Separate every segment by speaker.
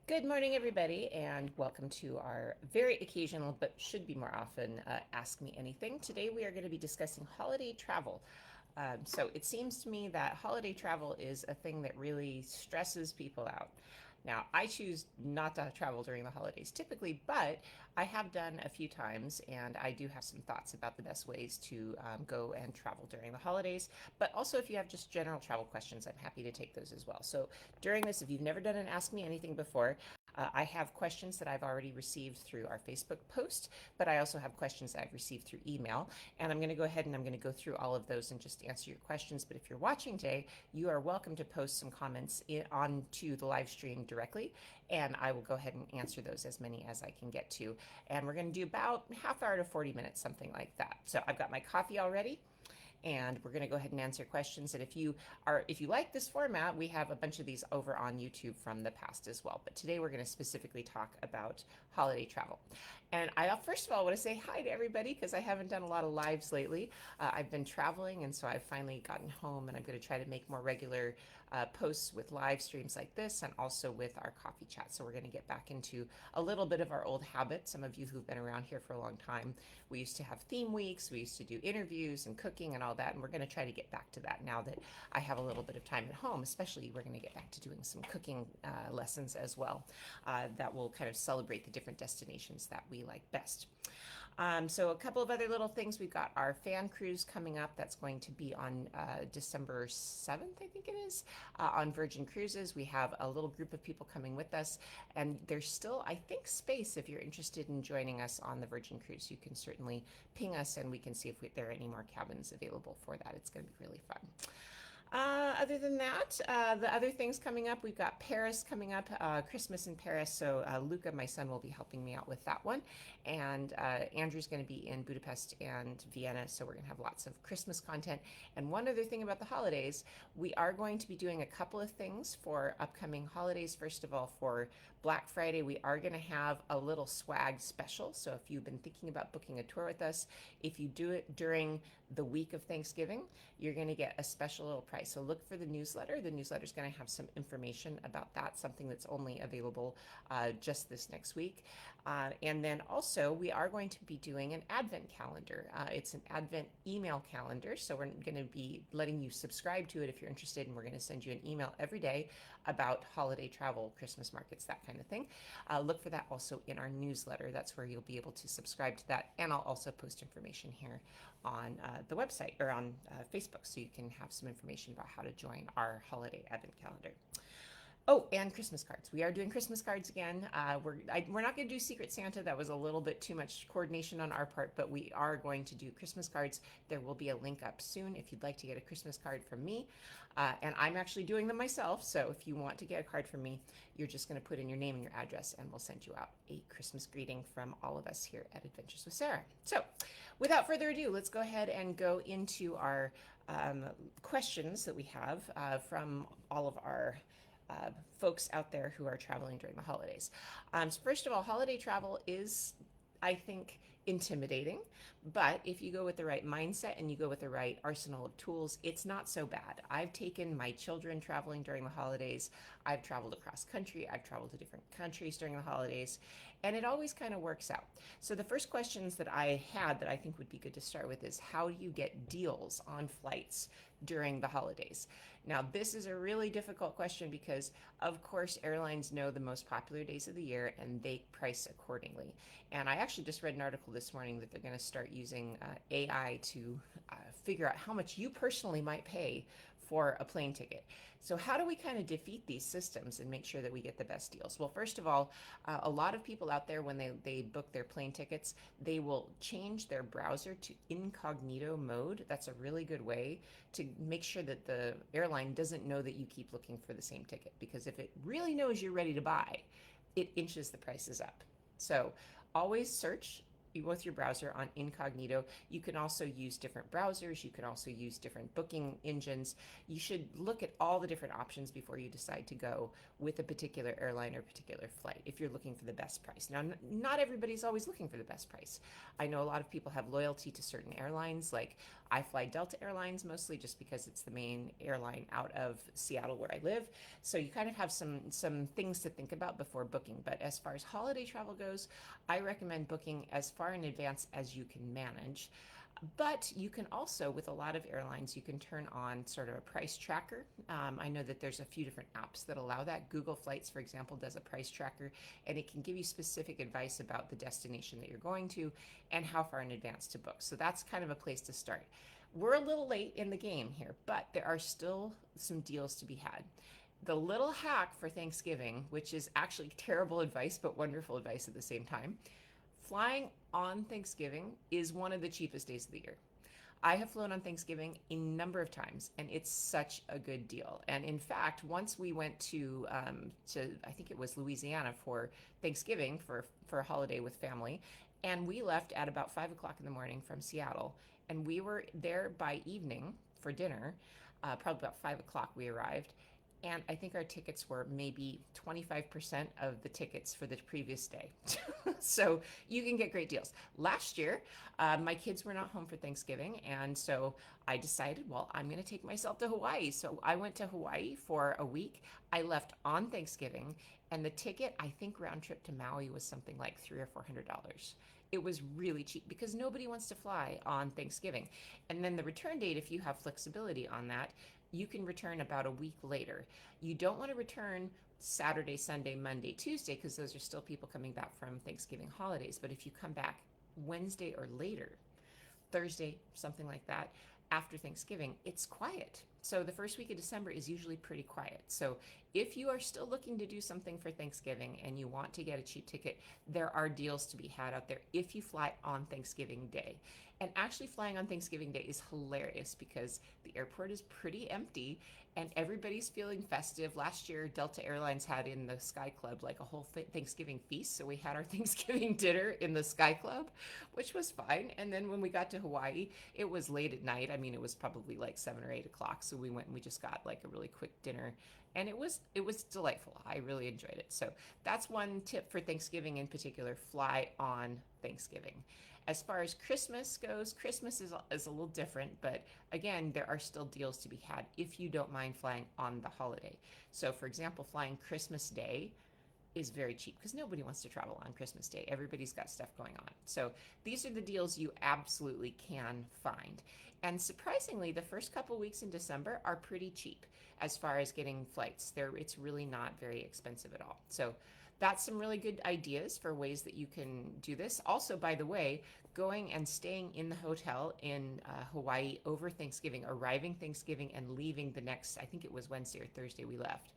Speaker 1: Good morning, everybody, and welcome to our very occasional, but should be more often, Ask Me Anything. Today, we are going to be discussing holiday travel. So, it seems to me that holiday travel is a thing that really stresses people out. Now, I choose not to travel during the holidays typically, but I have done a few times, and I do have some thoughts about the best ways to go and travel during the holidays. But also, if you have just general travel questions, I'm happy to take those as well. So, during this, if you've never done an Ask Me Anything before, I have questions that I've already received through our Facebook post, but I also have questions that I've received through email. And I'm going to go ahead and I'm going to go through all of those and just answer your questions. But if you're watching today, you are welcome to post some comments onto the live stream directly, and I will go ahead and answer those as many as I can get to. And we're going to do about half hour to 40 minutes, something like that. So I've got my coffee already, and we're going to go ahead and answer questions. And if you like this format, we have a bunch of these over on YouTube from the past as well. But today we're going to specifically talk about holiday travel. And I first of all want to say hi to everybody because I haven't done a lot of lives lately. I've been traveling, and so I've finally gotten home, and I'm going to try to make more regular posts with live streams like this and also with our coffee chat. So we're going to get back into a little bit of our old habits. Some of you who've been around here for a long time, we used to have theme weeks, we used to do interviews and cooking and all that, and we're going to try to get back to that now that I have a little bit of time at home. Especially, we're going to get back to doing some cooking lessons as well that will kind of celebrate the different destinations that we like best. So a couple of other little things. We've got our fan cruise coming up. That's going to be on December 7th, I think it is, on Virgin Cruises. We have a little group of people coming with us, and there's still, I think, space if you're interested in joining us on the Virgin Cruise. You can certainly ping us, and we can see if there are any more cabins available for that. It's going to be really fun. Other than that, the other things coming up, we've got Paris coming up, Christmas in Paris. So Luca, my son, will be helping me out with that one. And Andrew's going to be in Budapest and Vienna. So we're going to have lots of Christmas content. And one other thing about the holidays, we are going to be doing a couple of things for upcoming holidays. First of all, for Black Friday, we are going to have a little swag special. So if you've been thinking about booking a tour with us, if you do it during the week of Thanksgiving, you're going to get a special little price. So look for the newsletter. The newsletter is going to have some information about that, something that's only available just this next week. And then also, we are going to be doing an Advent calendar. It's an Advent email calendar. So we're going to be letting you subscribe to it if you're interested, and we're going to send you an email every day about holiday travel, Christmas markets, that kind of thing. Look for that also in our newsletter. That's where you'll be able to subscribe to that. And I'll also post information here on the website or on Facebook, so you can have some information about how to join our holiday Advent calendar. Oh, and Christmas cards. We are doing Christmas cards again. We're not going to do Secret Santa. That was a little bit too much coordination on our part, but we are going to do Christmas cards. There will be a link up soon if you'd like to get a Christmas card from me. And I'm actually doing them myself. So if you want to get a card from me, you're just going to put in your name and your address, and we'll send you out a Christmas greeting from all of us here at Adventures with Sarah. So without further ado, let's go ahead and go into our questions that we have from all of our folks out there who are traveling during the holidays. So first of all, holiday travel is, I think, intimidating, but if you go with the right mindset and you go with the right arsenal of tools, it's not so bad. I've taken my children traveling during the holidays. I've traveled across country. I've traveled to different countries during the holidays, and it always kind of works out. So the first questions that I had that I think would be good to start with is, how do you get deals on flights during the holidays? Now, this is a really difficult question because, of course, airlines know the most popular days of the year and they price accordingly. And I actually just read an article this morning that they're going to start using AI to figure out how much you personally might pay for a plane ticket. So how do we kind of defeat these systems and make sure that we get the best deals? Well, first of all, a lot of people out there, when they book their plane tickets, they will change their browser to incognito mode. That's a really good way to make sure that the airline doesn't know that you keep looking for the same ticket, because if it really knows you're ready to buy, it inches the prices up. So always search with your browser on incognito. You can also use different browsers. You can also use different booking engines. You should look at all the different options before you decide to go with a particular airline or particular flight if you're looking for the best price. Now, not everybody's always looking for the best price. I know a lot of people have loyalty to certain airlines. Like I fly Delta Airlines mostly just because it's the main airline out of Seattle where I live. So you kind of have some things to think about before booking. But as far as holiday travel goes, I recommend booking as far in advance as you can manage. But you can also, with a lot of airlines, you can turn on sort of a price tracker. I know that there's a few different apps that allow that. Google Flights, for example, does a price tracker, and it can give you specific advice about the destination that you're going to and how far in advance to book. So that's kind of a place to start. We're a little late in the game here, but there are still some deals to be had. The little hack for Thanksgiving, which is actually terrible advice, but wonderful advice at the same time, flying on Thanksgiving is one of the cheapest days of the year. I have flown on Thanksgiving a number of times, and it's such a good deal. And in fact, once we went to I think it was Louisiana for Thanksgiving for a holiday with family, and we left at about 5 o'clock in the morning from Seattle, and we were there by evening for dinner. Probably about 5 o'clock we arrived, and I think our tickets were maybe 25% of the tickets for the previous day. So you can get great deals. Last year, my kids were not home for Thanksgiving, and so I decided, well, I'm going to take myself to Hawaii. So I went to Hawaii for a week. I left on Thanksgiving, and the ticket, I think round trip to Maui was something like $300 or $400. It was really cheap because nobody wants to fly on Thanksgiving. And then the return date, if you have flexibility on that, you can return about a week later. You don't want to return Saturday, Sunday, Monday, Tuesday, because those are still people coming back from Thanksgiving holidays. But if you come back Wednesday or later, Thursday, something like that, after Thanksgiving, it's quiet. So the first week of December is usually pretty quiet. So if you are still looking to do something for Thanksgiving and you want to get a cheap ticket, there are deals to be had out there if you fly on Thanksgiving Day. And actually flying on Thanksgiving Day is hilarious because the airport is pretty empty and everybody's feeling festive. Last year, Delta Airlines had in the Sky Club like a whole Thanksgiving feast. So we had our Thanksgiving dinner in the Sky Club, which was fine. And then when we got to Hawaii, it was late at night. I mean, it was probably like 7 or 8 o'clock. So we went and we just got like a really quick dinner. And it was delightful. I really enjoyed it. So that's one tip for Thanksgiving in particular, fly on Thanksgiving. As far as Christmas goes, Christmas is a little different, but again, there are still deals to be had if you don't mind flying on the holiday. So for example, flying Christmas Day is very cheap because nobody wants to travel on Christmas Day. Everybody's got stuff going on. So these are the deals you absolutely can find. And surprisingly, the first couple weeks in December are pretty cheap as far as getting flights. It's really not very expensive at all. So that's some really good ideas for ways that you can do this. Also, by the way, going and staying in the hotel in Hawaii over Thanksgiving, arriving Thanksgiving and leaving the next, I think it was Wednesday or Thursday we left,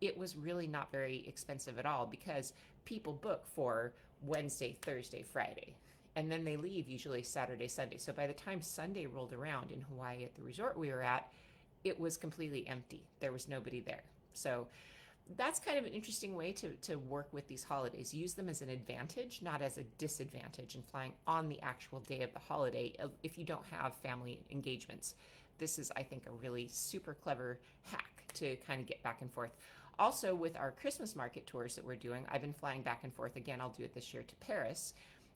Speaker 1: it was really not very expensive at all because people book for Wednesday, Thursday, Friday, and then they leave usually Saturday, Sunday. So by the time Sunday rolled around in Hawaii at the resort we were at, it was completely empty. There was nobody there. So that's kind of an interesting way to work with these holidays. Use them as an advantage, not as a disadvantage in flying on the actual day of the holiday if you don't have family engagements. This is, I think, a really super clever hack to kind of get back and forth. Also, with our Christmas market tours that we're doing, I've been flying back and forth. Again, I'll do it this year to Paris.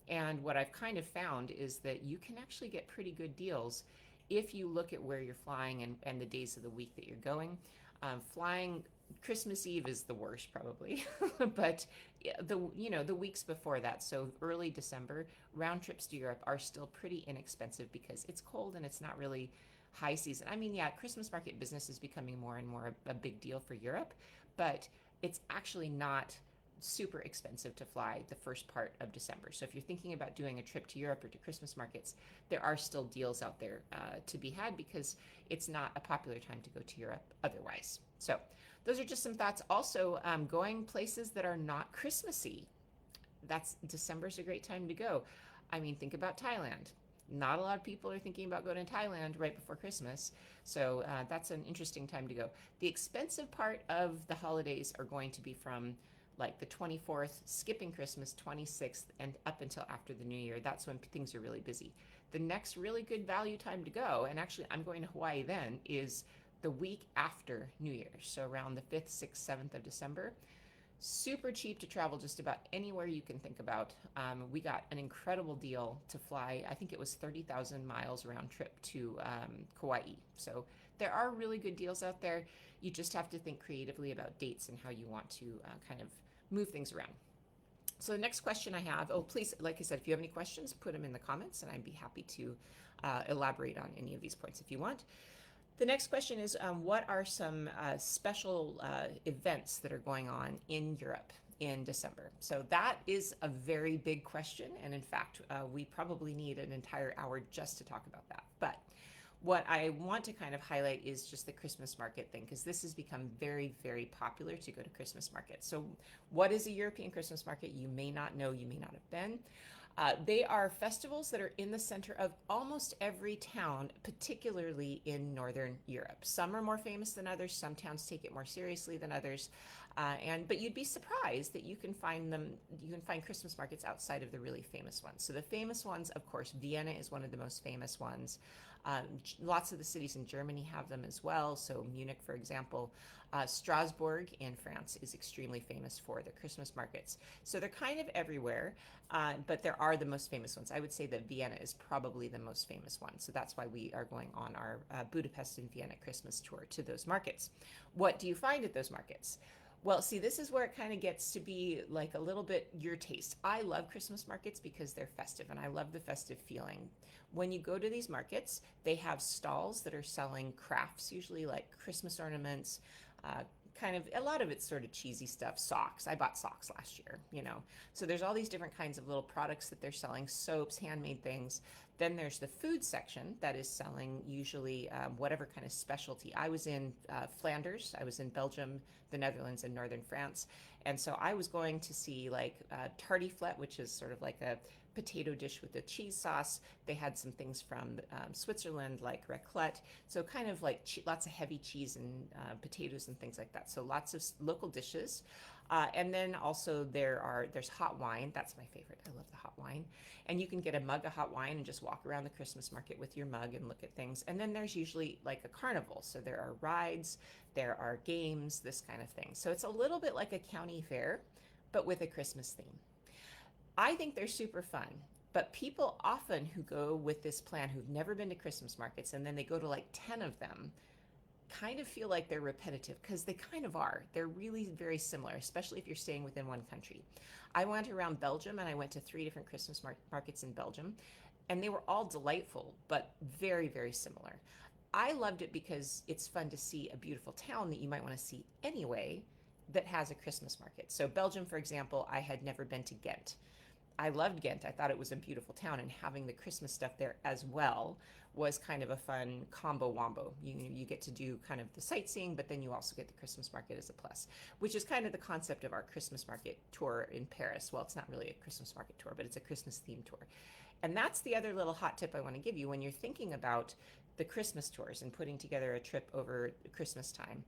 Speaker 1: And what I've kind of found is that you can actually get pretty good deals if you look at where you're flying and the days of the week that you're going. Flying Christmas Eve is the worst probably, but the weeks before that, so early December, round trips to Europe are still pretty inexpensive because it's cold and it's not really high season. I mean, yeah, Christmas market business is becoming more and more a big deal for Europe, but it's actually not super expensive to fly the first part of December. So if you're thinking about doing a trip to Europe or to Christmas markets, there are still deals out there to be had because it's not a popular time to go to Europe otherwise. So those are just some thoughts. Also, going places that are not Christmassy. December's a great time to go. I mean, think about Thailand. Not a lot of people are thinking about going to Thailand right before Christmas. So that's an interesting time to go. The expensive part of the holidays are going to be from like the 24th, skipping Christmas, 26th, and up until after the New Year. That's when things are really busy. The next really good value time to go, and actually I'm going to Hawaii then, is the week after New Year's. So around the 5th, 6th, 7th of December. Super cheap to travel just about anywhere you can think about. We got an incredible deal to fly. I think it was 30,000 miles round trip to Kauai. So there are really good deals out there. You just have to think creatively about dates and how you want to kind of move things around. So the next question I have, oh, please, like I said, if you have any questions, put them in the comments and I'd be happy to elaborate on any of these points if you want. The next question is, what are some special events that are going on in Europe in December? So that is a very big question. And in fact, we probably need an entire hour just to talk about that. But what I want to kind of highlight is just the Christmas market thing, because this has become very, very popular to go to Christmas markets. So what is a European Christmas market? You may not know, you may not have been. They are festivals that are in the center of almost every town, particularly in Northern Europe. Some are more famous than others. Some towns take it more seriously than others. But you'd be surprised that you can find Christmas markets outside of the really famous ones. So the famous ones, of course, Vienna is one of the most famous ones. Lots of the cities in Germany have them as well. So Munich, for example. Strasbourg in France is extremely famous for their Christmas markets. So they're kind of everywhere, but there are the most famous ones. I would say that Vienna is probably the most famous one. So that's why we are going on our Budapest and Vienna Christmas tour to those markets. What do you find at those markets? Well, see, this is where it kind of gets to be like a little bit your taste. I love Christmas markets because they're festive and I love the festive feeling. When you go to these markets, they have stalls that are selling crafts, usually like Christmas ornaments, kind of, a lot of it's sort of cheesy stuff, socks. I bought socks last year, you know. So there's all these different kinds of little products that they're selling, soaps, handmade things. Then there's the food section that is selling usually whatever kind of specialty. I was in Flanders, I was in Belgium, the Netherlands, and northern France. And so I was going to see like tartiflette, which is sort of like a potato dish with a cheese sauce. They had some things from Switzerland like raclette. So kind of like lots of heavy cheese and potatoes and things like that. So lots of local dishes. And then also there's hot wine. That's my favorite. I love the hot wine. And you can get a mug of hot wine and just walk around the Christmas market with your mug and look at things. And then there's usually like a carnival. So there are rides, there are games, this kind of thing. So it's a little bit like a county fair, but with a Christmas theme. I think they're super fun, but people often who go with this plan who've never been to Christmas markets and then they go to like 10 of them kind of feel like they're repetitive, because they kind of are. They're really very similar, especially if you're staying within one country. I went around Belgium and I went to 3 different Christmas markets in Belgium, and they were all delightful, but very, very similar. I loved it because it's fun to see a beautiful town that you might want to see anyway that has a Christmas market. So Belgium, for example, I had never been to Ghent. I loved Ghent. I thought it was a beautiful town, and having the Christmas stuff there as well was kind of a fun combo wombo. You get to do kind of the sightseeing, but then you also get the Christmas market as a plus, which is kind of the concept of our Christmas market tour in Paris. Well, it's not really a Christmas market tour, but it's a Christmas themed tour. And that's the other little hot tip I want to give you when you're thinking about the Christmas tours and putting together a trip over Christmas time.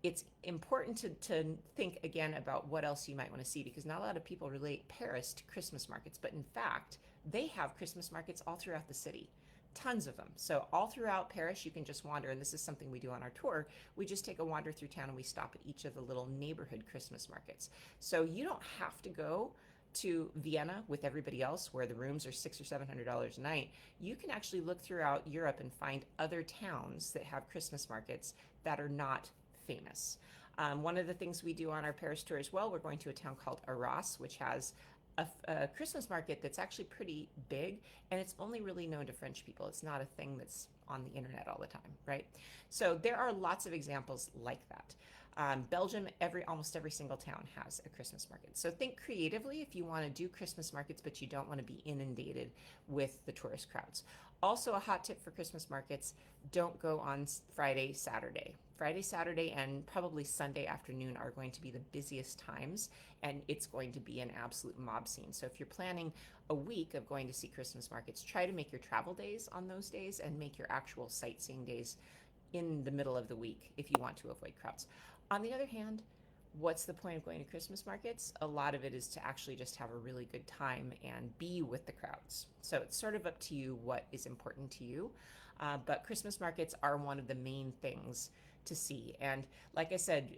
Speaker 1: It's important to think again about what else you might want to see, because not a lot of people relate Paris to Christmas markets, but in fact, they have Christmas markets all throughout the city. Tons of them. So all throughout Paris, you can just wander, and this is something we do on our tour. We just take a wander through town and we stop at each of the little neighborhood Christmas markets. So you don't have to go to Vienna with everybody else where the rooms are $600 or $700 a night. You can actually look throughout Europe and find other towns that have Christmas markets that are not famous. One of the things we do on our Paris tour as well, we're going to a town called Arras, which has a Christmas market that's actually pretty big, and it's only really known to French people. It's not a thing that's on the internet all the time, right? So there are lots of examples like that. Belgium, almost every single town has a Christmas market. So think creatively if you want to do Christmas markets, but you don't want to be inundated with the tourist crowds. Also, a hot tip for Christmas markets, don't go on Friday, Saturday. Friday, Saturday, and probably Sunday afternoon are going to be the busiest times, and it's going to be an absolute mob scene. So if you're planning a week of going to see Christmas markets, try to make your travel days on those days and make your actual sightseeing days in the middle of the week if you want to avoid crowds. On the other hand, what's the point of going to Christmas markets? A lot of it is to actually just have a really good time and be with the crowds. So it's sort of up to you what is important to you. But Christmas markets are one of the main things to see. And like I said,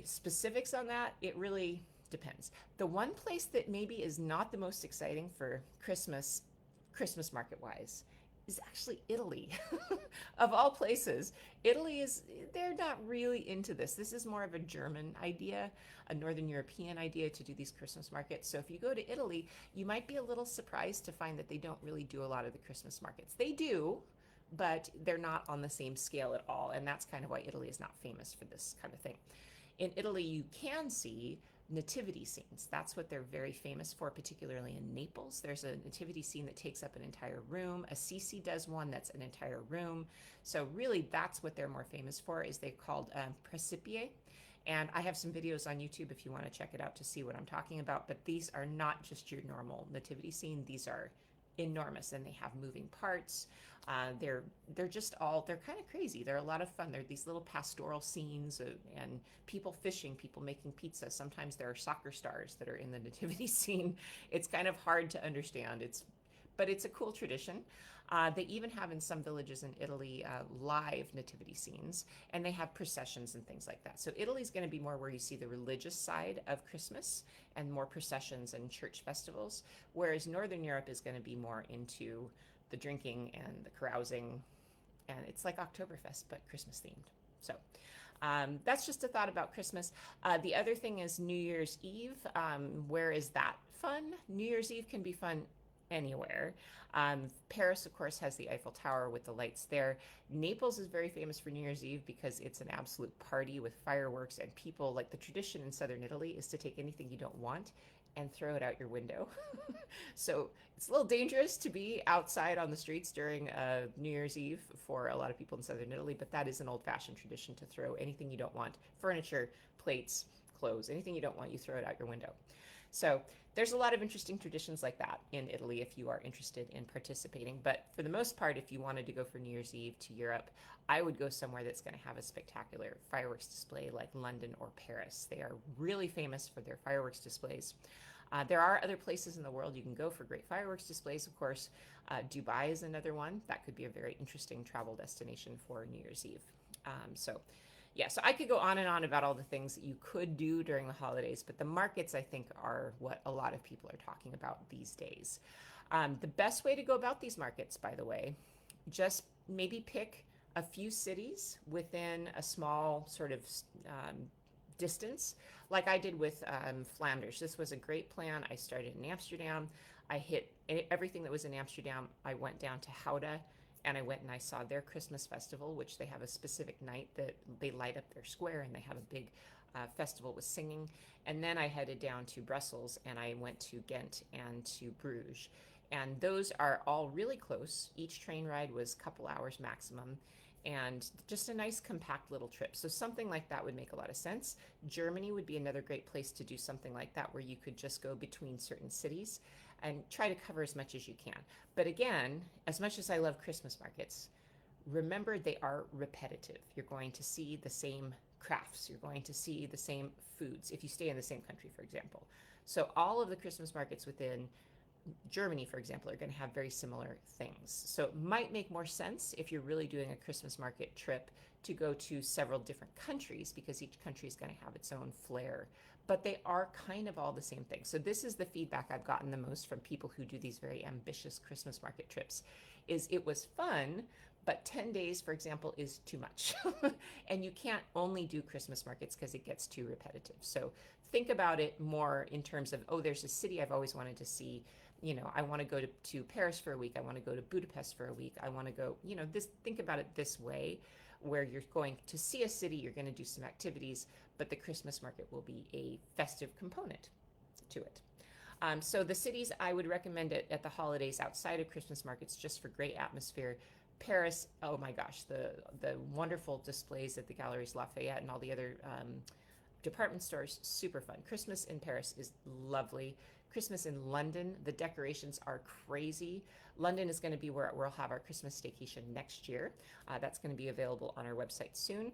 Speaker 1: specifics on that, it really depends. The one place that maybe is not the most exciting for Christmas market wise, is actually Italy. Of all places, they're not really into this. This is more of a German idea, a Northern European idea to do these Christmas markets. So if you go to Italy, you might be a little surprised to find that they don't really do a lot of the Christmas markets. They do, but they're not on the same scale at all. And that's kind of why Italy is not famous for this kind of thing. In Italy, you can see nativity scenes. That's what they're very famous for, particularly in Naples. There's a nativity scene that takes up an entire room. Assisi does one that's an entire room. So really, that's what they're more famous for, is they're called Principie. And I have some videos on YouTube if you want to check it out to see what I'm talking about. But these are not just your normal nativity scene. These are enormous, and they have moving parts. They're kind of crazy. They're a lot of fun. They're these little pastoral scenes and people fishing, people making pizza. Sometimes there are soccer stars that are in the nativity scene. It's kind of hard to understand. But it's a cool tradition. They even have in some villages in Italy live nativity scenes, and they have processions and things like that. So Italy's going to be more where you see the religious side of Christmas and more processions and church festivals, whereas Northern Europe is going to be more into the drinking and the carousing, and it's like Oktoberfest, but Christmas themed. So that's just a thought about Christmas. The other thing is New Year's Eve. Where is that fun? New Year's Eve can be fun anywhere. Paris, of course, has the Eiffel Tower with the lights there. Naples is very famous for New Year's Eve because it's an absolute party with fireworks, and people, like the tradition in southern Italy is to take anything you don't want and throw it out your window. So it's a little dangerous to be outside on the streets during New Year's Eve for a lot of people in southern Italy, but that is an old-fashioned tradition to throw anything you don't want. Furniture, plates, clothes, anything you don't want, you throw it out your window. So there's a lot of interesting traditions like that in Italy if you are interested in participating. But for the most part, if you wanted to go for New Year's Eve to Europe, I would go somewhere that's going to have a spectacular fireworks display like London or Paris. They are really famous for their fireworks displays. There are other places in the world you can go for great fireworks displays, of course. Dubai is another one. That could be a very interesting travel destination for New Year's Eve. So I could go on and on about all the things that you could do during the holidays, but the markets, I think, are what a lot of people are talking about these days. The best way to go about these markets, by the way, just maybe pick a few cities within a small sort of distance, like I did with Flanders. This was a great plan. I started in Amsterdam. I hit everything that was in Amsterdam. I went down to Gouda, and I went and I saw their Christmas festival, which they have a specific night that they light up their square, and they have a big festival with singing. And then I headed down to Brussels, and I went to Ghent and to Bruges. And those are all really close. Each train ride was a couple hours maximum, and just a nice compact little trip. So something like that would make a lot of sense. Germany would be another great place to do something like that, where you could just go between certain cities and try to cover as much as you can. But again, as much as I love Christmas markets, remember they are repetitive. You're going to see the same crafts. You're going to see the same foods if you stay in the same country, for example. So all of the Christmas markets within Germany, for example, are going to have very similar things. So it might make more sense if you're really doing a Christmas market trip to go to several different countries, because each country is going to have its own flair. But they are kind of all the same thing. So this is the feedback I've gotten the most from people who do these very ambitious Christmas market trips, is it was fun, but 10 days, for example, is too much. And you can't only do Christmas markets because it gets too repetitive. So think about it more in terms of, oh, there's a city I've always wanted to see. I want to go to Paris for a week. I want to go to Budapest for a week. I want to go, think about it this way, where you're going to see a city, you're going to do some activities, but the Christmas market will be a festive component to it. So the cities I would recommend it at the holidays outside of Christmas markets, just for great atmosphere. Paris, oh my gosh, the wonderful displays at the Galeries Lafayette and all the other department stores, super fun. Christmas in Paris is lovely. Christmas in London, the decorations are crazy. London is going to be where we'll have our Christmas staycation next year. That's going to be available on our website soon.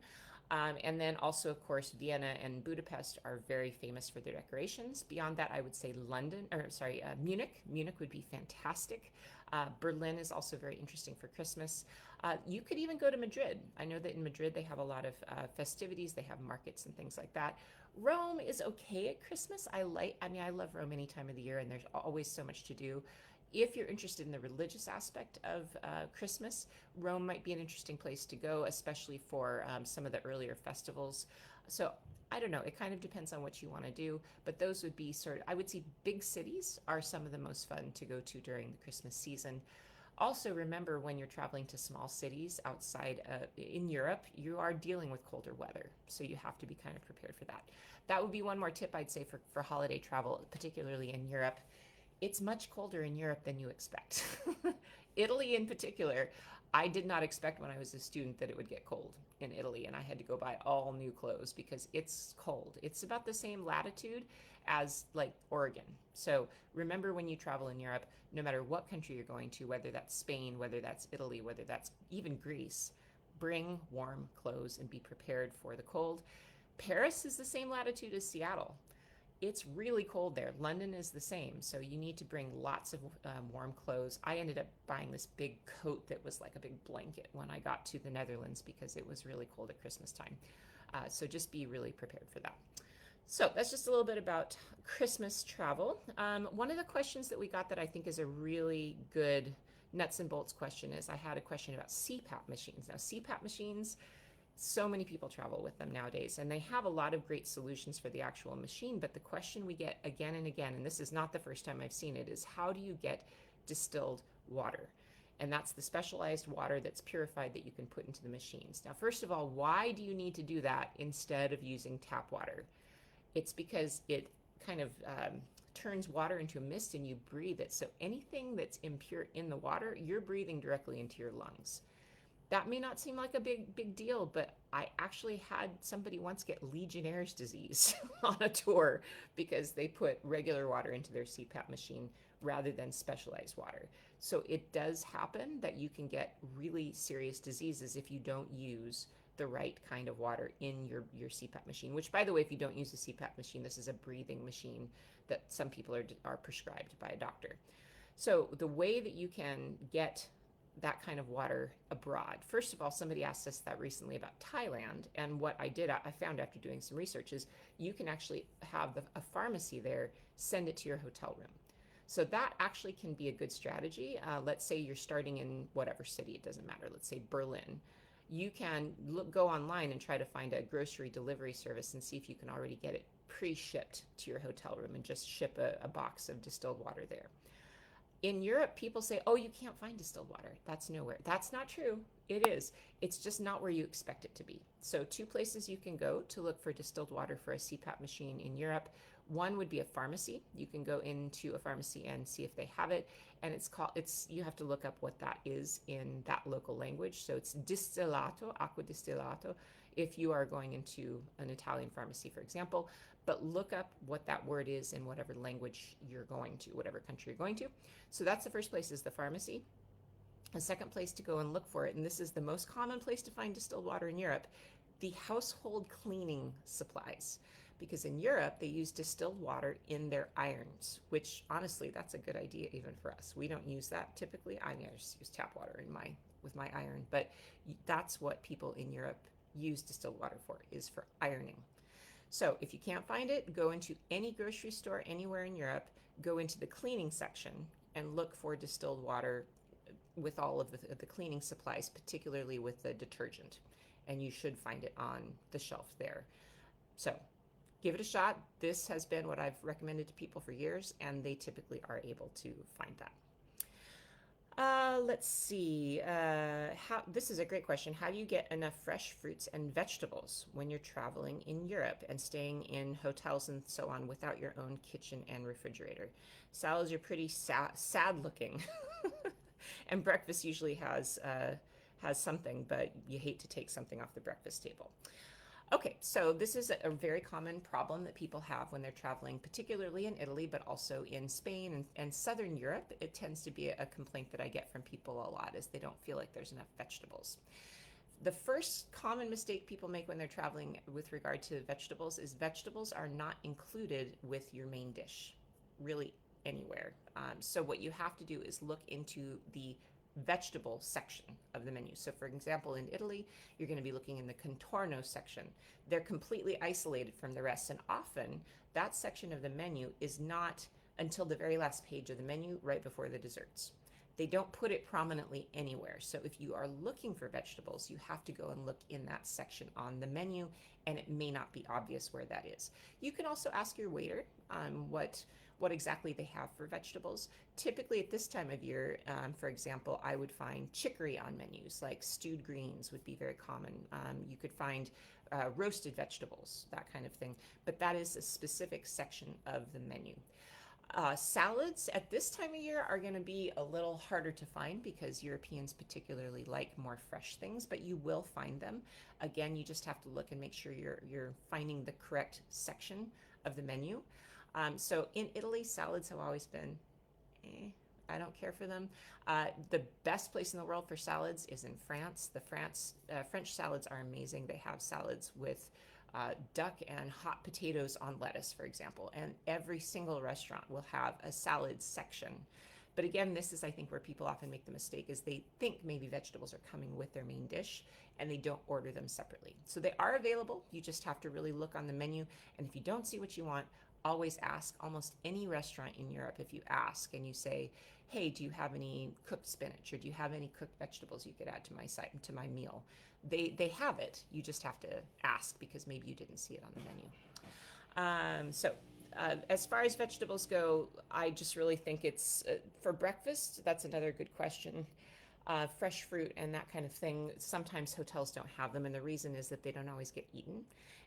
Speaker 1: And then also, of course, Vienna and Budapest are very famous for their decorations. Beyond that, I would say Munich. Munich would be fantastic. Berlin is also very interesting for Christmas. You could even go to Madrid. I know that in Madrid they have a lot of festivities. They have markets and things like that. Rome is okay at Christmas. I love Rome any time of the year, and there's always so much to do. If you're interested in the religious aspect of Christmas, Rome might be an interesting place to go, especially for some of the earlier festivals. So I don't know, it kind of depends on what you want to do, but those would be I would say big cities are some of the most fun to go to during the Christmas season. Also, remember when you're traveling to small cities outside in Europe, you are dealing with colder weather, so you have to be kind of prepared for that. That would be one more tip I'd say for holiday travel, particularly in Europe. It's much colder in Europe than you expect. Italy in particular, I did not expect when I was a student that it would get cold in Italy, and I had to go buy all new clothes because it's cold. It's about the same latitude as like Oregon. So remember when you travel in Europe, no matter what country you're going to, whether that's Spain, whether that's Italy, whether that's even Greece, bring warm clothes and be prepared for the cold. Paris is the same latitude as Seattle. It's really cold there. London is the same, so you need to bring lots of warm clothes. I ended up buying this big coat that was like a big blanket when I got to the Netherlands because it was really cold at Christmas time. So just be really prepared for that. So that's just a little bit about Christmas travel. One of the questions that we got that I think is a really good nuts and bolts question is I had a question about CPAP machines. Now, CPAP machines, so many people travel with them nowadays, and they have a lot of great solutions for the actual machine, but the question we get again and again, and this is not the first time I've seen it, is how do you get distilled water? And that's the specialized water that's purified that you can put into the machines. Now, first of all, why do you need to do that instead of using tap water? It's because it kind of turns water into a mist and you breathe it. So anything that's impure in the water, you're breathing directly into your lungs. That may not seem like a big deal, but I actually had somebody once get Legionnaire's disease on a tour because they put regular water into their CPAP machine rather than specialized water. So it does happen that you can get really serious diseases if you don't use the right kind of water in your CPAP machine, which, by the way, if you don't use a CPAP machine, this is a breathing machine that some people are prescribed by a doctor. So the way that you can get that kind of water abroad. First of all, somebody asked us that recently about Thailand, and what I found after doing some research is you can actually have a pharmacy there send it to your hotel room. So that actually can be a good strategy. Let's say you're starting in whatever city, it doesn't matter, let's say Berlin. You can go online and try to find a grocery delivery service and see if you can already get it pre-shipped to your hotel room and just ship a box of distilled water there. In Europe, people say, oh, you can't find distilled water. That's nowhere. That's not true. It is. It's just not where you expect it to be. So 2 places you can go to look for distilled water for a CPAP machine in Europe. One would be a pharmacy. You can go into a pharmacy and see if they have it. And you have to look up what that is in that local language. So it's distillato, acqua distillato, if you are going into an Italian pharmacy, for example. But look up what that word is in whatever language you're going to, whatever country you're going to. So that's the first place, is the pharmacy. The second place to go and look for it, and this is the most common place to find distilled water in Europe, the household cleaning supplies. Because in Europe, they use distilled water in their irons, which honestly, that's a good idea even for us. We don't use that typically. I just use tap water with my iron, but that's what people in Europe use distilled water for, is for ironing. So if you can't find it, go into any grocery store anywhere in Europe, go into the cleaning section and look for distilled water with all of the cleaning supplies, particularly with the detergent. And you should find it on the shelf there. So give it a shot. This has been what I've recommended to people for years, and they typically are able to find that. Let's see. This is a great question. How do you get enough fresh fruits and vegetables when you're traveling in Europe and staying in hotels and so on without your own kitchen and refrigerator? Salads are pretty sad looking, and breakfast usually has something, but you hate to take something off the breakfast table. Okay, so this is a very common problem that people have when they're traveling, particularly in Italy, but also in Spain and Southern Europe. It tends to be a complaint that I get from people a lot, is they don't feel like there's enough vegetables. The first common mistake people make when they're traveling with regard to vegetables is vegetables are not included with your main dish, really anywhere. So what you have to do is look into the vegetable section of the menu. So for example, in Italy, you're going to be looking in the contorno section. They're completely isolated from the rest, and often that section of the menu is not until the very last page of the menu, right before the desserts. They don't put it prominently anywhere. So if you are looking for vegetables, you have to go and look in that section on the menu, and it may not be obvious where that is. You can also ask your waiter what exactly they have for vegetables. Typically at this time of year, for example, I would find chicory on menus, like stewed greens would be very common. You could find roasted vegetables, that kind of thing, but that is a specific section of the menu. Salads at this time of year are going to be a little harder to find because Europeans particularly like more fresh things, but you will find them. Again, you just have to look and make sure you're finding the correct section of the menu. So in Italy, salads have always been, I don't care for them. The best place in the world for salads is in France. French salads are amazing. They have salads with duck and hot potatoes on lettuce, for example, and every single restaurant will have a salad section. But again, this is, I think, where people often make the mistake is they think maybe vegetables are coming with their main dish and they don't order them separately. So they are available. You just have to really look on the menu. And if you don't see what you want, always ask. Almost any restaurant in Europe, if you ask and you say, hey, do you have any cooked spinach, or do you have any cooked vegetables you could add to my meal? They have it. You just have to ask because maybe you didn't see it on the menu. As far as vegetables go, I just really think it's for breakfast. That's another good question. Fresh fruit and that kind of thing. Sometimes hotels don't have them, and the reason is that they don't always get eaten.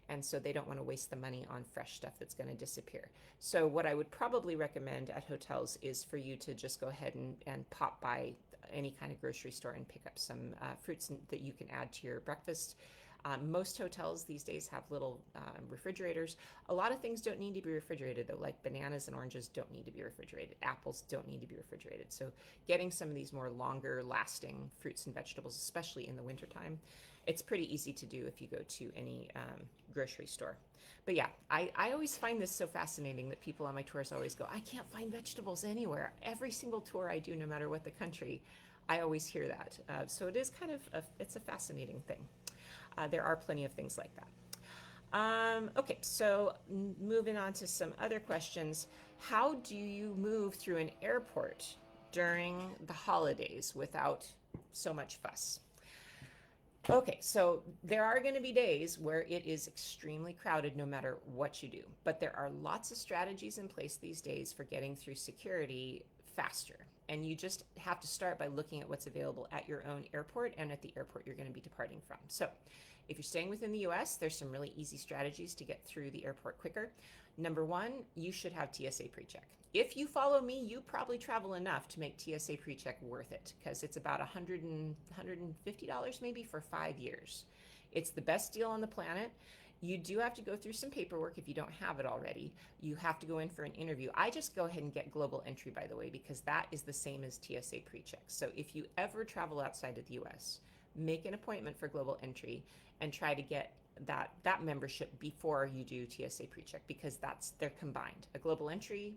Speaker 1: And so they don't want to waste the money on fresh stuff that's going to disappear. So what I would probably recommend at hotels is for you to just go ahead and pop by any kind of grocery store and pick up some fruits that you can add to your breakfast. Most hotels these days have little refrigerators. A lot of things don't need to be refrigerated, though, like bananas and oranges don't need to be refrigerated. Apples don't need to be refrigerated. So getting some of these more longer lasting fruits and vegetables, especially in the wintertime, it's pretty easy to do if you go to any grocery store. But yeah, I always find this so fascinating that people on my tours always go, I can't find vegetables anywhere. Every single tour I do, no matter what the country, I always hear that. So it is kind of, it's a fascinating thing. There are plenty of things like that. Okay, so moving on to some other questions. How do you move through an airport during the holidays without so much fuss? Okay, so there are going to be days where it is extremely crowded no matter what you do, but there are lots of strategies in place these days for getting through security faster. And you just have to start by looking at what's available at your own airport and at the airport you're going to be departing from. So if you're staying within the US, there's some really easy strategies to get through the airport quicker. Number one, you should have TSA PreCheck. If you follow me, you probably travel enough to make TSA PreCheck worth it because it's about $150 maybe for 5 years. It's the best deal on the planet. You do have to go through some paperwork if you don't have it already. You have to go in for an interview. I just go ahead and get global entry, by the way, because that is the same as TSA PreCheck. So if you ever travel outside of the US, make an appointment for global entry and try to get that membership before you do TSA PreCheck because they're combined. A global entry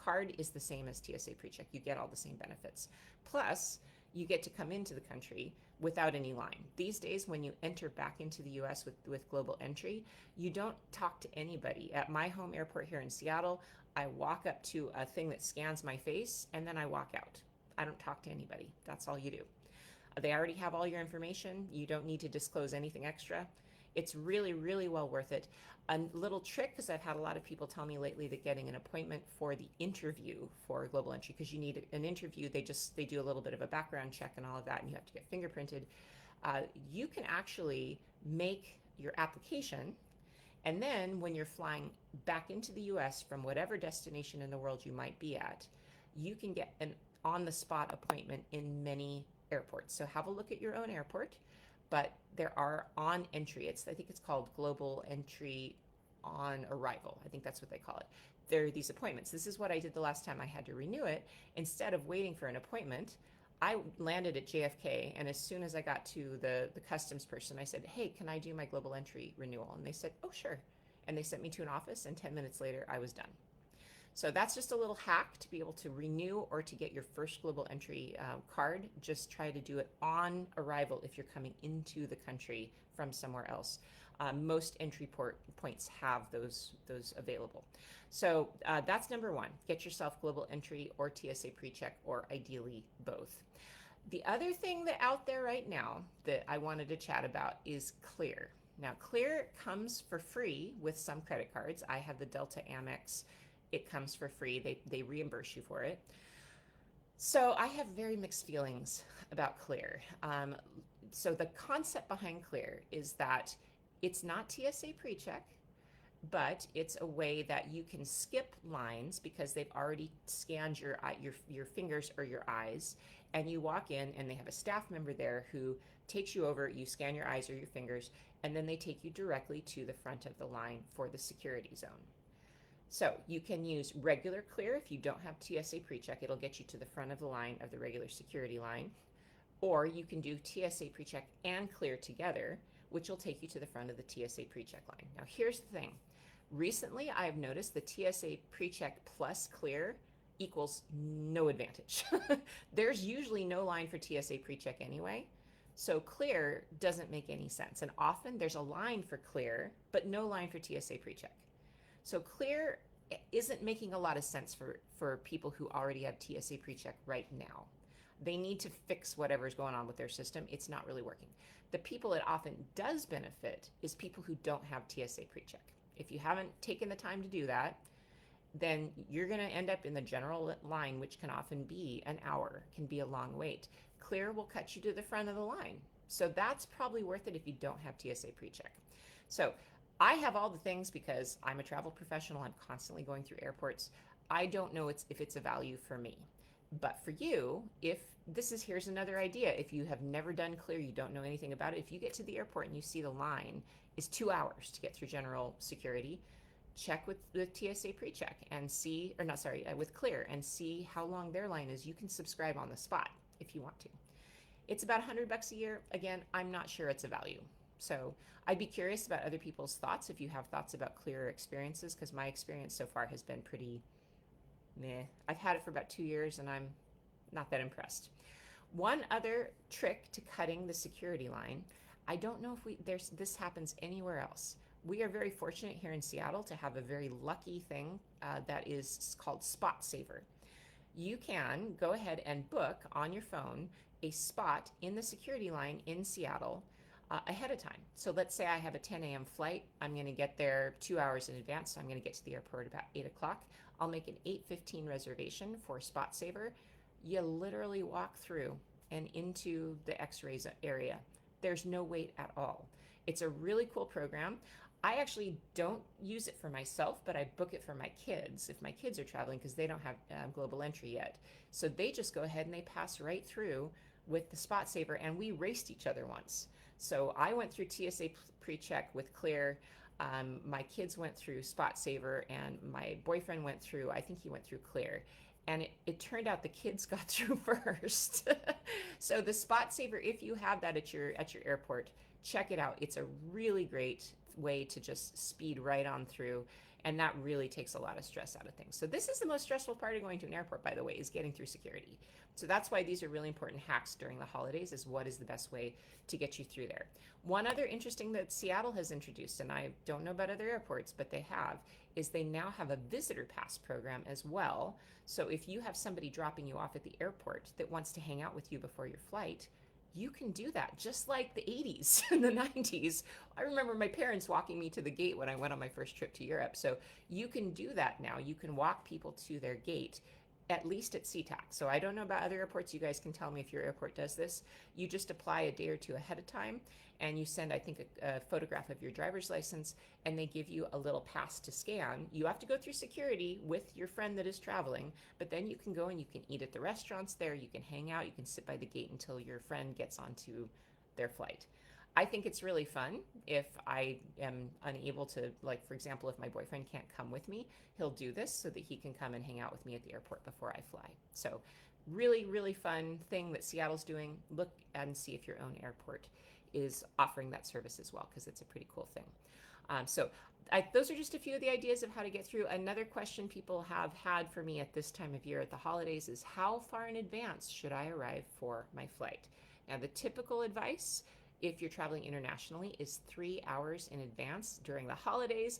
Speaker 1: card is the same as TSA PreCheck. You get all the same benefits. Plus, you get to come into the country without any line. These days, when you enter back into the US with global entry, you don't talk to anybody. At my home airport here in Seattle, I walk up to a thing that scans my face and then I walk out. I don't talk to anybody. That's all you do. They already have all your information. You don't need to disclose anything extra. It's really, really well worth it. A little trick, because I've had a lot of people tell me lately that getting an appointment for the interview for global entry, because you need an interview, they do a little bit of a background check and all of that, and you have to get fingerprinted. You can actually make your application, and then when you're flying back into the US from whatever destination in the world you might be at, you can get an on-the-spot appointment in many airports. So have a look at your own airport. But there are on entry, I think it's called global entry on arrival. I think that's what they call it. There are these appointments. This is what I did the last time I had to renew it. Instead of waiting for an appointment, I landed at JFK, and as soon as I got to the customs person, I said, "Hey, can I do my global entry renewal?" And they said, "Oh, sure." And they sent me to an office, and 10 minutes later, I was done. So that's just a little hack to be able to renew or to get your first global entry card. Just try to do it on arrival if you're coming into the country from somewhere else. Most entry points have those available. So that's number one. Get yourself global entry or TSA PreCheck, or ideally both. The other thing that out there right now that I wanted to chat about is Clear. Now, Clear comes for free with some credit cards. I have the Delta Amex. It comes for free. They reimburse you for it. So I have very mixed feelings about Clear. So the concept behind Clear is that it's not TSA PreCheck, but it's a way that you can skip lines because they've already scanned your fingers or your eyes, and you walk in and they have a staff member there who takes you over. You scan your eyes or your fingers, and then they take you directly to the front of the line for the security zone. So you can use regular Clear if you don't have TSA PreCheck. It'll get you to the front of the line of the regular security line. Or you can do TSA PreCheck and Clear together, which will take you to the front of the TSA PreCheck line. Now, here's the thing. Recently, I've noticed the TSA PreCheck plus Clear equals no advantage. There's usually no line for TSA PreCheck anyway, so Clear doesn't make any sense. And often there's a line for Clear, but no line for TSA PreCheck. So Clear isn't making a lot of sense for people who already have TSA PreCheck right now. They need to fix whatever's going on with their system. It's not really working. The people it often does benefit is people who don't have TSA PreCheck. If you haven't taken the time to do that, then you're going to end up in the general line, which can often be an hour, can be a long wait. Clear will cut you to the front of the line. So that's probably worth it if you don't have TSA PreCheck. So I have all the things because I'm a travel professional. I'm constantly going through airports. I don't know if it's a value for me. But for you, here's another idea. If you have never done Clear, you don't know anything about it. If you get to the airport and you see the line is 2 hours to get through general security, check with the TSA PreCheck and see, or not, sorry, with Clear, and see how long their line is. You can subscribe on the spot if you want to. It's about $100 a year. Again, I'm not sure it's a value. So I'd be curious about other people's thoughts if you have thoughts about Clear experiences, because my experience so far has been pretty meh. I've had it for about 2 years and I'm not that impressed. One other trick to cutting the security line, I don't know if this happens anywhere else. We are very fortunate here in Seattle to have a very lucky thing that is called Spot Saver. You can go ahead and book on your phone a spot in the security line in Seattle ahead of time. So let's say I have a 10 a.m. flight. I'm going to get there 2 hours in advance. So I'm going to get to the airport about 8 o'clock. I'll make an 8:15 reservation for Spot Saver. You literally walk through and into the X-ray area. There's no wait at all. It's a really cool program. I actually don't use it for myself, but I book it for my kids if my kids are traveling, because they don't have global entry yet. So they just go ahead and they pass right through with the Spot Saver, and we raced each other once. So I went through TSA PreCheck with Clear. My kids went through Spot Saver, and my boyfriend went through, I think he went through Clear. And it turned out the kids got through first. So the Spot Saver, if you have that at your airport, check it out. It's a really great way to just speed right on through, and that really takes a lot of stress out of things. So this is the most stressful part of going to an airport, by the way, is getting through security. So that's why these are really important hacks during the holidays, is what is the best way to get you through there. One other interesting that Seattle has introduced, and I don't know about other airports, but they have, is they now have a visitor pass program as well. So if you have somebody dropping you off at the airport that wants to hang out with you before your flight, you can do that, just like the 80s and the 90s. I remember my parents walking me to the gate when I went on my first trip to Europe. So you can do that now. You can walk people to their gate, at least at SeaTac. So I don't know about other airports. You guys can tell me if your airport does this. You just apply a day or two ahead of time, and you send, I think, a photograph of your driver's license, and they give you a little pass to scan. You have to go through security with your friend that is traveling, but then you can go and you can eat at the restaurants there, you can hang out, you can sit by the gate until your friend gets onto their flight. I think it's really fun. If I am unable to, like, for example, if my boyfriend can't come with me, he'll do this so that he can come and hang out with me at the airport before I fly. So Really, really fun thing that Seattle's doing. Look and see if your own airport is offering that service as well, because it's a pretty cool thing. Those are just a few of the ideas of how to get through. Another question people have had for me at this time of year at the holidays is, how far in advance should I arrive for my flight? Now, the typical advice, if you're traveling internationally, is 3 hours in advance. During the holidays,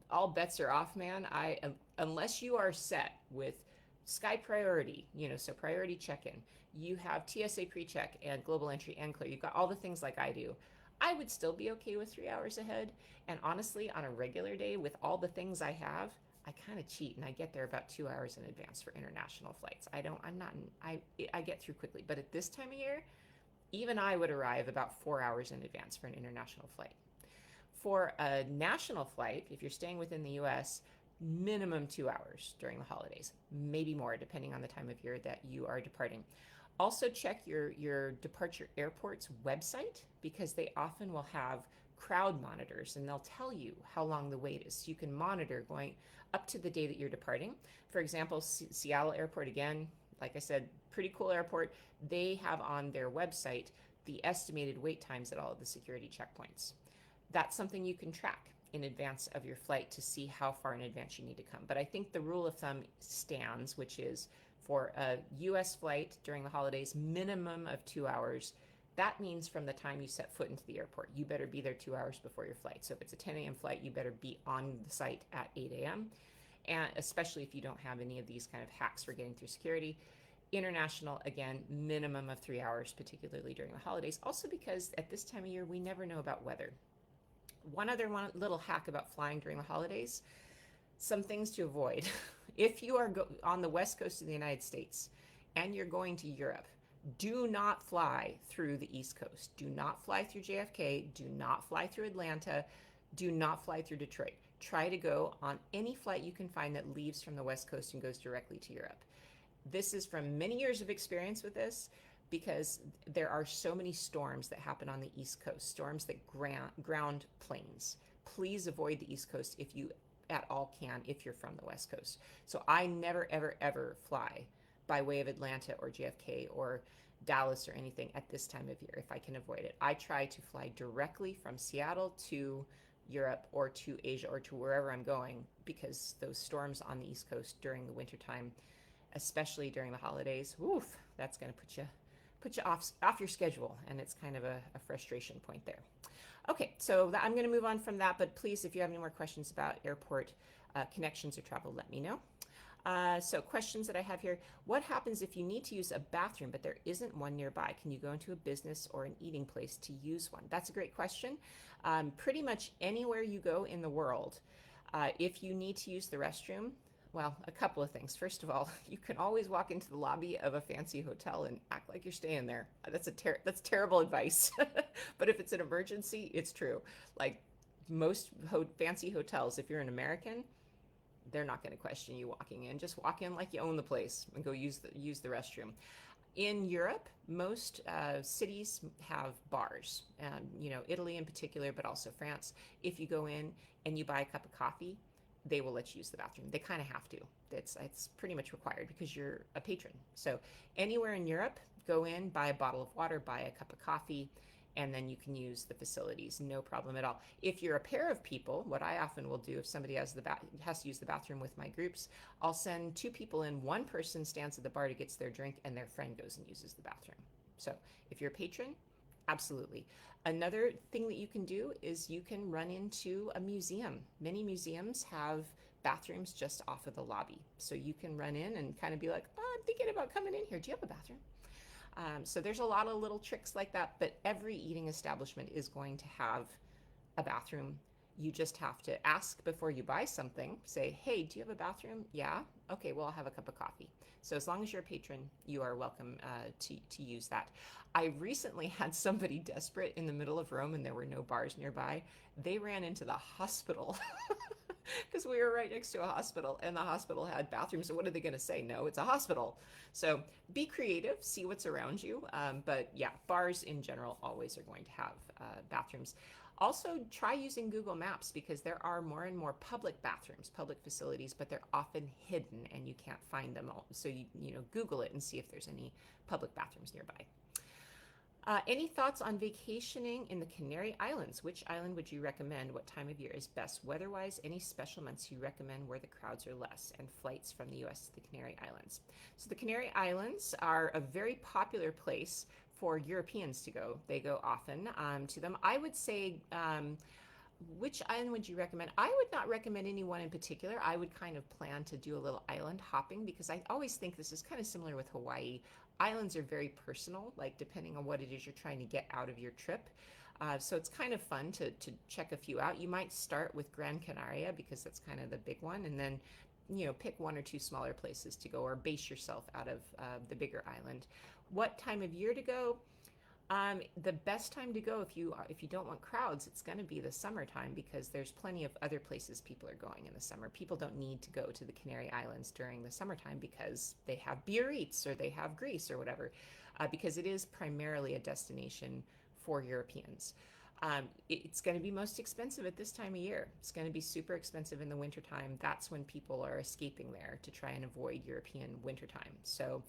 Speaker 1: all bets are off, man. Unless you are set with Sky Priority, so priority check-in, you have TSA pre-check and global entry and clear. You've got all the things like I do. I would still be okay with 3 hours ahead. And honestly, on a regular day with all the things I have, I kind of cheat and I get there about 2 hours in advance for international flights. I get through quickly. But at this time of year, even I would arrive about 4 hours in advance for an international flight. For a national flight, if you're staying within the US, minimum 2 hours during the holidays, maybe more depending on the time of year that you are departing. Also check your departure airport's website, because they often will have crowd monitors and they'll tell you how long the wait is. So you can monitor going up to the day that you're departing. For example, Seattle Airport, again, like I said, pretty cool airport. They have on their website the estimated wait times at all of the security checkpoints. That's something you can track in advance of your flight to see how far in advance you need to come. But I think the rule of thumb stands, which is for a US flight during the holidays, minimum of 2 hours. That means from the time you set foot into the airport, you better be there 2 hours before your flight. So if it's a 10 a.m. flight, you better be on the site at 8 a.m. And especially if you don't have any of these kind of hacks for getting through security. International, again, minimum of 3 hours, particularly during the holidays. Also because at this time of year, we never know about weather. One little hack about flying during the holidays, some things to avoid. If you are on the west coast of the United States and you're going to Europe, do not fly through the East Coast. Do not fly through JFK. Do not fly through Atlanta. Do not fly through Detroit. Try to go on any flight you can find that leaves from the West Coast and goes directly to Europe. This is from many years of experience with this, because there are so many storms that happen on the East Coast, storms that ground planes. Please avoid the East Coast if you at all can, if you're from the West Coast. So I never, ever, ever fly by way of Atlanta or JFK or Dallas or anything at this time of year if I can avoid it. I try to fly directly from Seattle to Europe or to Asia or to wherever I'm going, because those storms on the East Coast during the wintertime, especially during the holidays, oof, that's going to put you off your schedule, and it's kind of a frustration point there. Okay, so I'm going to move on from that, but please, if you have any more questions about airport connections or travel, let me know. So questions that I have here: what happens if you need to use a bathroom but there isn't one nearby? Can you go into a business or an eating place to use one? That's a great question. Pretty much anywhere you go in the world, if you need to use the restroom, well, a couple of things. First of all, you can always walk into the lobby of a fancy hotel and act like you're staying there. That's terrible advice. But if it's an emergency, it's true. Like most fancy hotels, if you're an American, they're not going to question you walking in. Just walk in like you own the place and go use the restroom. In Europe, most cities have bars, Italy in particular, but also France. If you go in and you buy a cup of coffee, they will let you use the bathroom. They kind of have to. It's pretty much required because you're a patron. So anywhere in Europe, go in, buy a bottle of water, buy a cup of coffee, and then you can use the facilities, no problem at all. If you're a pair of people, what I often will do if somebody has to use the bathroom with my groups, I'll send 2 people in. One person stands at the bar to get their drink, and their friend goes and uses the bathroom. So if you're a patron, absolutely. Another thing that you can do is you can run into a museum. Many museums have bathrooms just off of the lobby. So you can run in and kind of be like, oh, I'm thinking about coming in here. Do you have a bathroom? So there's a lot of little tricks like that, but every eating establishment is going to have a bathroom. You just have to ask before you buy something. Say, hey, do you have a bathroom? Yeah? Okay, well, I'll have a cup of coffee. So as long as you're a patron, you are welcome to use that. I recently had somebody desperate in the middle of Rome and there were no bars nearby. They ran into the hospital because we were right next to a hospital and the hospital had bathrooms. So what are they going to say? No, it's a hospital. So be creative, see what's around you. But yeah, bars in general always are going to have bathrooms. Also, try using Google Maps because there are more and more public bathrooms, public facilities, but they're often hidden and you can't find them all. So Google it and see if there's any public bathrooms nearby. Any thoughts on vacationing in the Canary Islands? Which island would you recommend? What time of year is best weather-wise? Any special months you recommend where the crowds are less? And flights from the U.S. to the Canary Islands. So the Canary Islands are a very popular place for Europeans to go. They go often to them. I would say, which island would you recommend? I would not recommend any one in particular. I would kind of plan to do a little island hopping because I always think this is kind of similar with Hawaii. Islands are very personal, like depending on what it is you're trying to get out of your trip. So it's kind of fun to check a few out. You might start with Gran Canaria because that's kind of the big one, and then pick one or two smaller places to go or base yourself out of the bigger island. What time of year to go? The best time to go if you don't want crowds, it's going to be the summertime because there's plenty of other places people are going in the summer. People don't need to go to the Canary Islands during the summertime because they have Biarritz or they have Greece or whatever, because it is primarily a destination for Europeans. It's going to be most expensive at this time of year. It's going to be super expensive in the wintertime. That's when people are escaping there to try and avoid European wintertime. So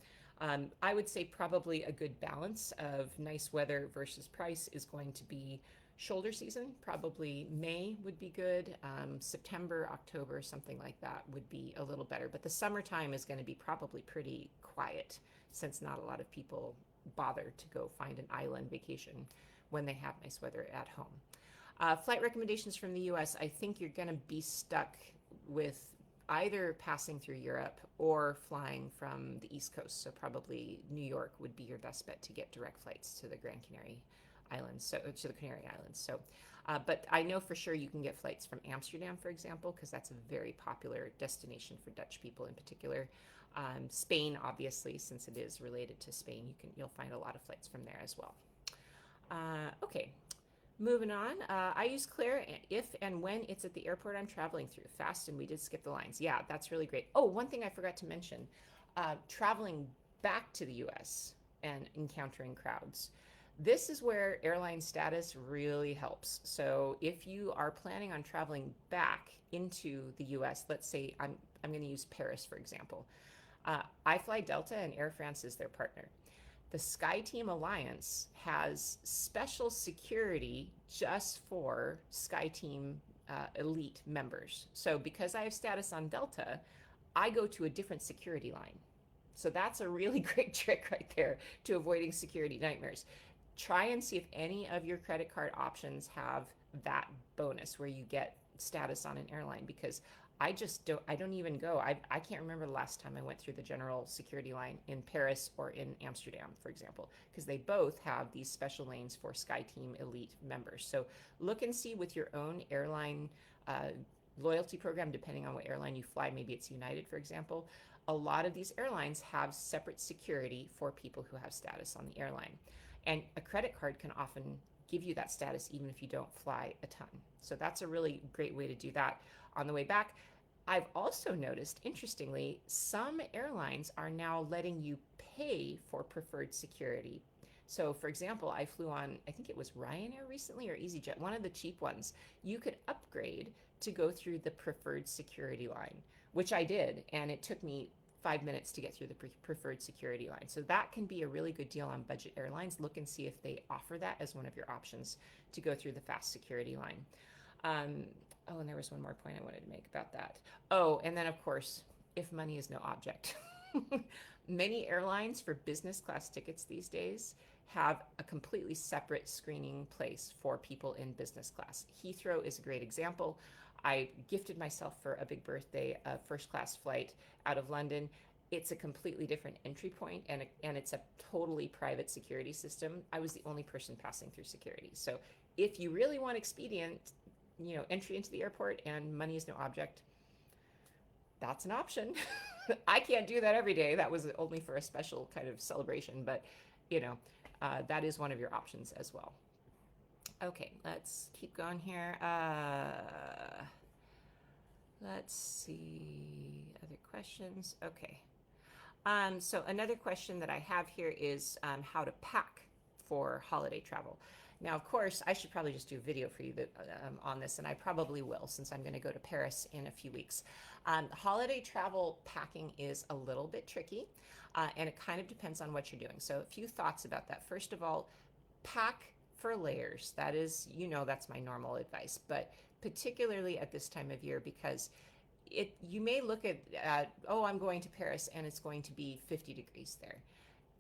Speaker 1: I would say probably a good balance of nice weather versus price is going to be shoulder season. Probably May would be good. September, October, something like that would be a little better. But the summertime is going to be probably pretty quiet since not a lot of people bother to go find an island vacation when they have nice weather at home. Flight recommendations from the US, I think you're going to be stuck with either passing through Europe or flying from the East Coast. So probably New York would be your best bet to get direct flights to the Gran Canary Islands, so to the Canary Islands. So, but I know for sure you can get flights from Amsterdam, for example, because that's a very popular destination for Dutch people in particular. Spain, obviously, since it is related to Spain, you'll find a lot of flights from there as well. Okay. Moving on, I use Claire if and when it's at the airport I'm traveling through. Fast, and we did skip the lines. Yeah, that's really great. Oh, one thing I forgot to mention, traveling back to the US and encountering crowds. This is where airline status really helps. So if you are planning on traveling back into the US, let's say I'm going to use Paris, for example. I fly Delta and Air France is their partner. The SkyTeam Alliance has special security just for SkyTeam elite members. So because I have status on Delta, I go to a different security line. So that's a really great trick right there to avoiding security nightmares. Try and see if any of your credit card options have that bonus where you get status on an airline, because I don't even go. I can't remember the last time I went through the general security line in Paris or in Amsterdam, for example, because they both have these special lanes for SkyTeam Elite members. So look and see with your own airline loyalty program, depending on what airline you fly. Maybe it's United, for example. A lot of these airlines have separate security for people who have status on the airline. And a credit card can often give you that status even if you don't fly a ton. So that's a really great way to do that. On the way back, I've also noticed, interestingly, some airlines are now letting you pay for preferred security. So for example, I flew on, I think it was Ryanair recently or EasyJet, one of the cheap ones. You could upgrade to go through the preferred security line, which I did, and it took me 5 minutes to get through the preferred security line. So that can be a really good deal on budget airlines. Look and see if they offer that as one of your options to go through the fast security line. Oh, and there was one more point I wanted to make about that. Oh, and then of course, if money is no object. Many airlines for business class tickets these days have a completely separate screening place for people in business class. Heathrow is a great example. I gifted myself for a big birthday a first class flight out of London. It's a completely different entry point, and it's a totally private security system. I was the only person passing through security. So if you really want expedient, entry into the airport and money is no object, that's an option. I can't do that every day. That was only for a special kind of celebration, but that is one of your options as well. Okay, let's keep going here. Let's see other questions. Okay. So another question that I have here is how to pack for holiday travel. Now, of course, I should probably just do a video for you on this, and I probably will since I'm going to go to Paris in a few weeks. Holiday travel packing is a little bit tricky, and it kind of depends on what you're doing. So, a few thoughts about that. First of all, pack for layers. That is, that's my normal advice, but particularly at this time of year because you may look at oh, I'm going to Paris and it's going to be 50 degrees there.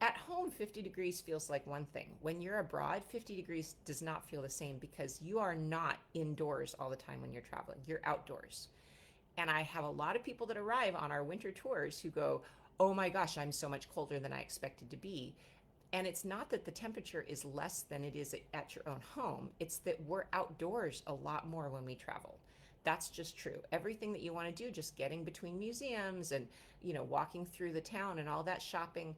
Speaker 1: At home, 50 degrees feels like one thing. When you're abroad, 50 degrees does not feel the same because you are not indoors all the time when you're traveling. You're outdoors. And I have a lot of people that arrive on our winter tours who go, oh my gosh, I'm so much colder than I expected to be. And it's not that the temperature is less than it is at your own home. It's that we're outdoors a lot more when we travel. That's just true. Everything that you want to do, just getting between museums and, walking through the town and all that shopping,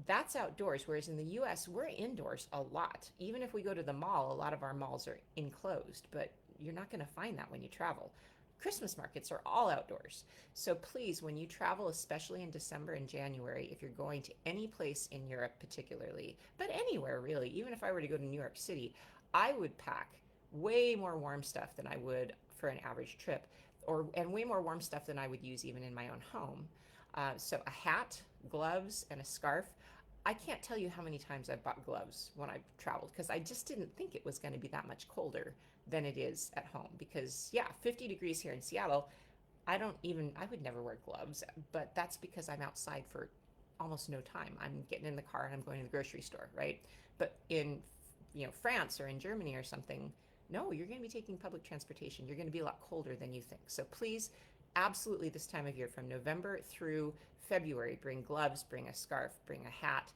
Speaker 1: that's outdoors. Whereas in the US, we're indoors a lot. Even if we go to the mall, a lot of our malls are enclosed, but you're not going to find that when you travel. Christmas markets are all outdoors. So please, when you travel, especially in December and January, if you're going to any place in Europe particularly, but anywhere really, even if I were to go to New York City, I would pack way more warm stuff than I would for an average trip, and way more warm stuff than I would use even in my own home. So a hat, gloves, and a scarf. I can't tell you how many times I've bought gloves when I've traveled because I just didn't think it was going to be that much colder than it is at home. Because, yeah, 50 degrees here in Seattle, I would never wear gloves, but that's because I'm outside for almost no time. I'm getting in the car and I'm going to the grocery store, right? But in, France or in Germany or something, no, you're going to be taking public transportation. You're going to be a lot colder than you think. So please, absolutely this time of year, from November through February, bring gloves, bring a scarf, bring a hat.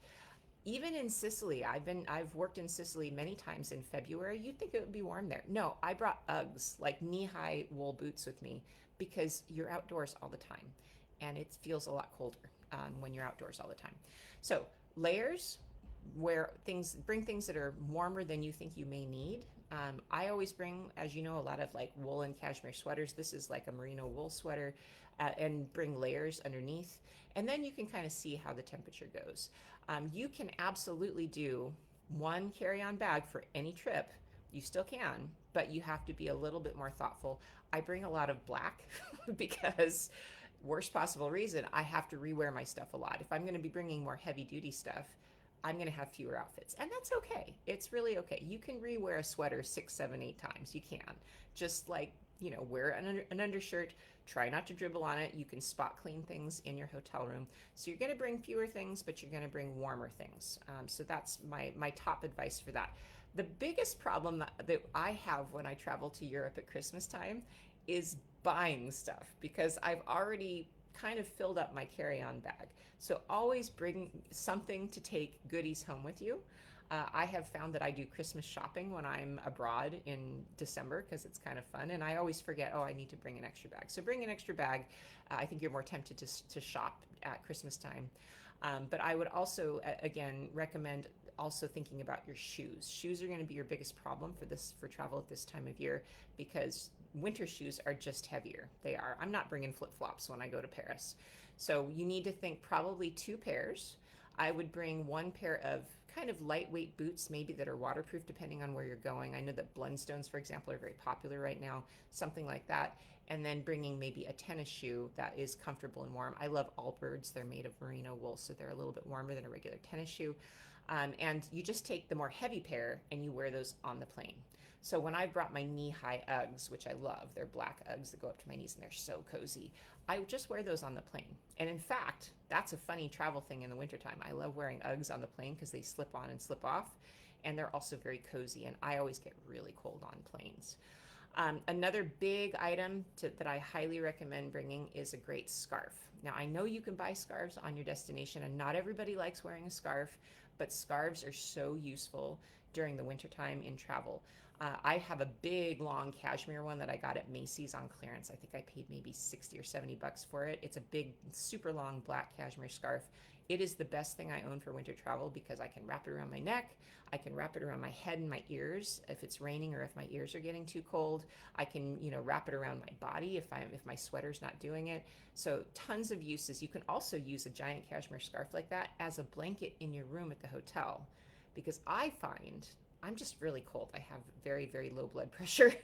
Speaker 1: Even in Sicily, I've worked in Sicily many times in February. You'd think it would be warm there. No, I brought Uggs, like knee-high wool boots with me because you're outdoors all the time and it feels a lot colder when you're outdoors all the time. So layers, bring things that are warmer than you think you may need. I always bring, as you know, a lot of like wool and cashmere sweaters. This is like a merino wool sweater, and bring layers underneath. And then you can kind of see how the temperature goes. You can absolutely do one carry-on bag for any trip. You still can, but you have to be a little bit more thoughtful. I bring a lot of black because, worst possible reason, I have to rewear my stuff a lot. If I'm going to be bringing more heavy-duty stuff, I'm going to have fewer outfits. And that's okay. It's really okay. You can rewear a sweater 6, 7, 8 times. You can. Just like, wear an undershirt. Try not to dribble on it. You can spot clean things in your hotel room. So you're going to bring fewer things, but you're going to bring warmer things. So that's my top advice for that. The biggest problem that I have when I travel to Europe at Christmas time is buying stuff because I've already kind of filled up my carry-on bag. So always bring something to take goodies home with you. I have found that I do Christmas shopping when I'm abroad in December because it's kind of fun, and I always forget, oh, I need to bring an extra bag. So bring an extra bag. I think you're more tempted to shop at Christmas time. But I would also, again, recommend also thinking about your shoes. Shoes are going to be your biggest problem for travel at this time of year because winter shoes are just heavier. They are. I'm not bringing flip-flops when I go to Paris. So you need to think probably 2 pairs. I would bring 1 pair of kind of lightweight boots, maybe that are waterproof depending on where you're going. I know that Blundstones, for example, are very popular right now, something like that. And then bringing maybe a tennis shoe that is comfortable and warm. I love Allbirds. They're made of merino wool, so they're a little bit warmer than a regular tennis shoe. And you just take the more heavy pair and you wear those on the plane. So when I brought my knee-high Uggs, which I love, they're black Uggs that go up to my knees and they're so cozy, I just wear those on the plane. And in fact, that's a funny travel thing in the wintertime. I love wearing Uggs on the plane because they slip on and slip off, and they're also very cozy, and I always get really cold on planes. Another big item that I highly recommend bringing is a great scarf. Now, I know you can buy scarves on your destination, and not everybody likes wearing a scarf, but scarves are so useful during the wintertime in travel. I have a big, long cashmere one that I got at Macy's on clearance. I think I paid maybe 60 or 70 bucks for it. It's a big, super long black cashmere scarf. It is the best thing I own for winter travel because I can wrap it around my neck. I can wrap it around my head and my ears if it's raining or if my ears are getting too cold. I can, wrap it around my body if my sweater's not doing it. So tons of uses. You can also use a giant cashmere scarf like that as a blanket in your room at the hotel, because I find I'm just really cold. I have very, very low blood pressure.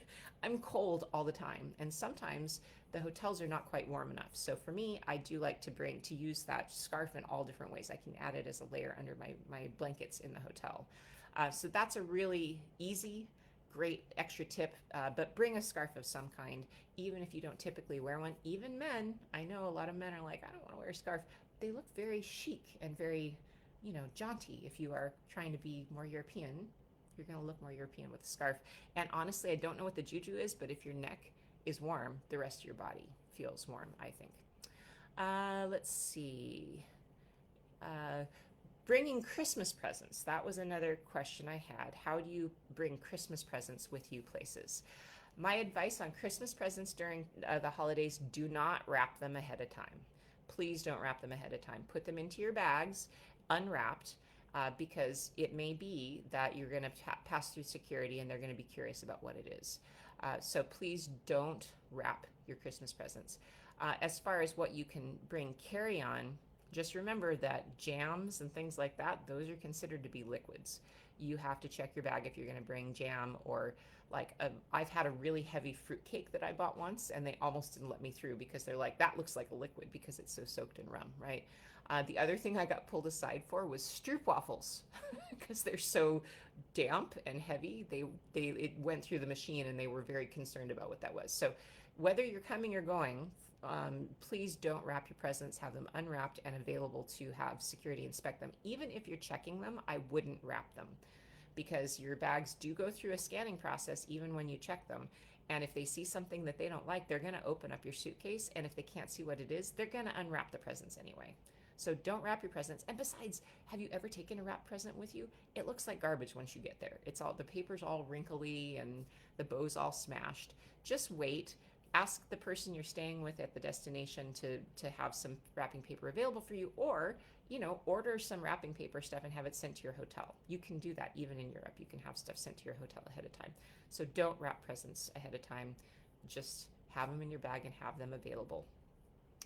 Speaker 1: I'm cold all the time. And sometimes the hotels are not quite warm enough. So for me, I do like to use that scarf in all different ways. I can add it as a layer under my blankets in the hotel. So that's a really easy, great extra tip. But bring a scarf of some kind, even if you don't typically wear one. Even men, I know a lot of men are like, I don't want to wear a scarf. They look very chic and very, jaunty. If you are trying to be more European, you're going to look more European with a scarf. And honestly, I don't know what the juju is, but if your neck is warm, the rest of your body feels warm, I think. Let's see. Bringing Christmas presents. That was another question I had. How do you bring Christmas presents with you places? My advice on Christmas presents during the holidays, do not wrap them ahead of time. Please don't wrap them ahead of time. Put them into your bags, unwrapped, because it may be that you're going to pass through security and they're going to be curious about what it is. So please don't wrap your Christmas presents. As far as what you can bring carry-on, just remember that jams and things like that, those are considered to be liquids. You have to check your bag if you're going to bring jam, or I've had a really heavy fruit cake that I bought once and they almost didn't let me through because they're like, that looks like a liquid because it's so soaked in rum, right? The other thing I got pulled aside for was stroopwafels because they're so damp and heavy. It went through the machine and they were very concerned about what that was. So whether you're coming or going, please don't wrap your presents. Have them unwrapped and available to have security inspect them. Even if you're checking them, I wouldn't wrap them because your bags do go through a scanning process even when you check them. And if they see something that they don't like, they're going to open up your suitcase. And if they can't see what it is, they're going to unwrap the presents anyway. So don't wrap your presents. And besides, have you ever taken a wrapped present with you? It looks like garbage once you get there. The paper's all wrinkly and the bow's all smashed. Just wait. Ask the person you're staying with at the destination to have some wrapping paper available for you, or order some wrapping paper stuff and have it sent to your hotel. You can do that even in Europe. You can have stuff sent to your hotel ahead of time. So don't wrap presents ahead of time. Just have them in your bag and have them available.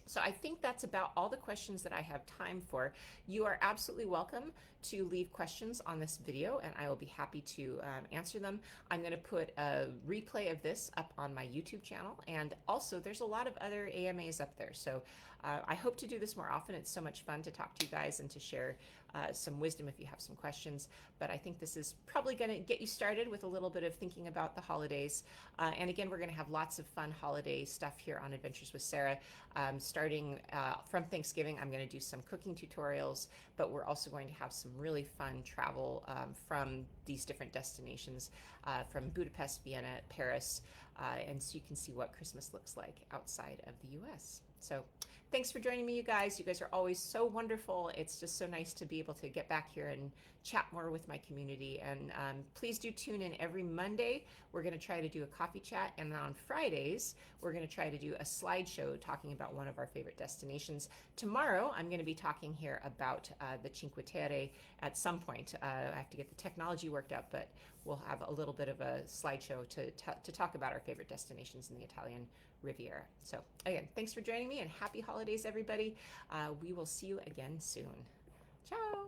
Speaker 1: So I think that's about all the questions that I have time for. You are absolutely welcome to leave questions on this video and I will be happy to answer them. I'm going to put a replay of this up on my YouTube channel, and also there's a lot of other AMAs up there. So I hope to do this more often. It's so much fun to talk to you guys and to share some wisdom if you have some questions. But I think this is probably going to get you started with a little bit of thinking about the holidays. And again, we're going to have lots of fun holiday stuff here on Adventures with Sarah. Starting from Thanksgiving, I'm going to do some cooking tutorials, but we're also going to have some really fun travel from these different destinations, from Budapest, Vienna, Paris, and so you can see what Christmas looks like outside of the US. So thanks for joining me, you guys. You guys are always so wonderful. It's just so nice to be able to get back here and chat more with my community. And please do tune in every Monday. We're going to try to do a coffee chat. And then on Fridays, we're going to try to do a slideshow talking about one of our favorite destinations. Tomorrow, I'm going to be talking here about the Cinque Terre at some point. I have to get the technology worked out, but we'll have a little bit of a slideshow to talk about our favorite destinations in the Italian Riviera. So again, thanks for joining me and happy holidays, everybody. We will see you again soon. Ciao.